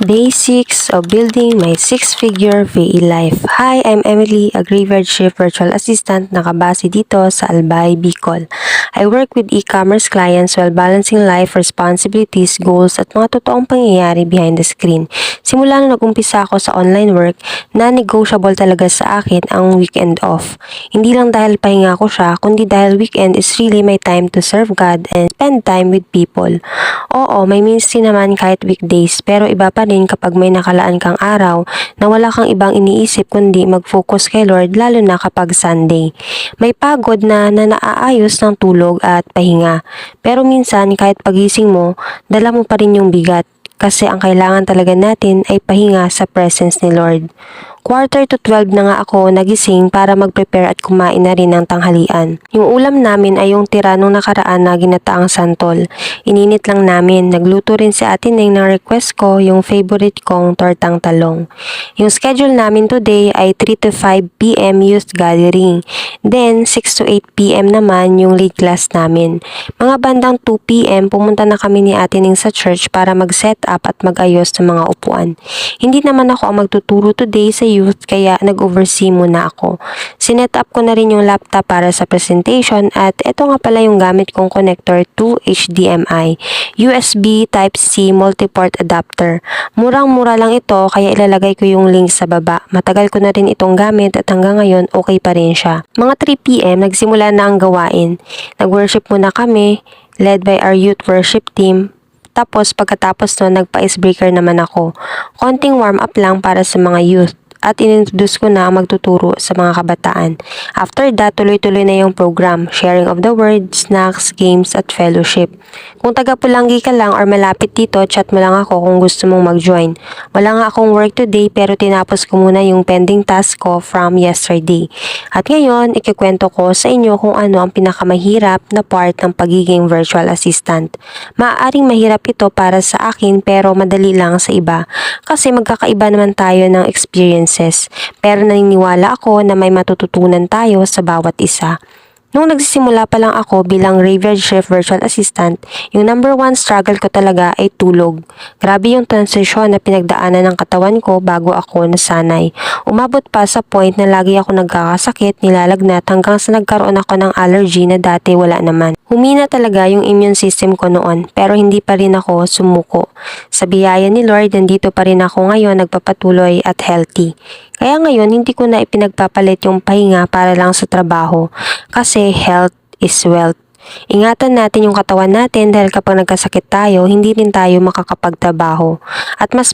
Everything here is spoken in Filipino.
Day 6 of building my six-figure VA life. Hi, I'm Emily, a graveyard shift virtual assistant nakabase dito sa Albay, Bicol. I work with e-commerce clients while balancing life responsibilities, goals at mga totoong pangyayari behind the screen. Simula nung nag-umpisa ako sa online work, na-negotiable talaga sa akin ang weekend off. Hindi lang dahil pahinga ko siya, kundi dahil weekend is really my time to serve God and spend time with people. Oo, may minsan naman kahit weekdays, pero iba pa rin kapag may nakalaan kang araw na wala kang ibang iniisip kundi mag-focus kay Lord, lalo na kapag Sunday. May pagod na naaayos ng tulog at pahinga, pero minsan kahit pagising mo, dala mo pa rin yung bigat kasi ang kailangan talaga natin ay pahinga sa presence ni Lord. Quarter to 12 na nga ako nagising para mag-prepare at kumain na rin ng tanghalian. Yung ulam namin ay yung tira nung nakaraan na ginataang santol. Ininit lang namin. Nagluto rin si Ate Neng ng request ko yung favorite kong tortang talong. Yung schedule namin today ay 3 to 5 p.m. youth gathering. Then 6 to 8 p.m. naman yung lead class namin. Mga bandang 2 p.m. pumunta na kami ni Ate Neng sa church para mag-set up at mag-ayos ng mga upuan. Hindi naman ako ang magtuturo today sa youth kaya nag-oversee muna ako. Sinet up ko na rin yung laptop para sa presentation at ito nga pala yung gamit kong connector to HDMI, USB Type-C multi-port adapter. Murang-mura lang ito kaya ilalagay ko yung link sa baba. Matagal ko na rin itong gamit at hanggang ngayon okay pa rin siya. Mga 3 p.m. nagsimula na ang gawain. Nag-worship muna kami, led by our youth worship team. Tapos pagkatapos nun nagpa-icebreaker naman ako. Konting warm up lang para sa mga youth at inintroduce ko na ang magtuturo sa mga kabataan. After that, tuloy-tuloy na yung program, sharing of the word, snacks, games at fellowship. Kung taga-Pulanggi ka lang or malapit dito, chat mo lang ako kung gusto mong mag-join. Wala nga akong work today pero tinapos ko muna yung pending task ko from yesterday. At ngayon, ikikwento ko sa inyo kung ano ang pinakamahirap na part ng pagiging virtual assistant. Maaaring mahirap ito para sa akin pero madali lang sa iba kasi magkakaiba naman tayo ng experiences. Pero naniniwala ako na may matututunan tayo sa bawat isa. Nung nagsisimula pa lang ako bilang graveyard shift virtual assistant, yung number one struggle ko talaga ay tulog. Grabe yung transition na pinagdaanan ng katawan ko bago ako nasanay. Umabot pa sa point na lagi ako nagkakasakit, nilalagnat hanggang sa nagkaroon ako ng allergy na dati wala naman. Humina talaga yung immune system ko noon pero hindi pa rin ako sumuko. Sa biyaya ni Lord, nandito pa rin ako ngayon nagpapatuloy at healthy. Kaya ngayon, hindi ko na ipinagpapalit yung pahinga para lang sa trabaho kasi health is wealth. Ingatan natin yung katawan natin dahil kapag nagkasakit tayo, hindi rin tayo makakapagtrabaho. At mas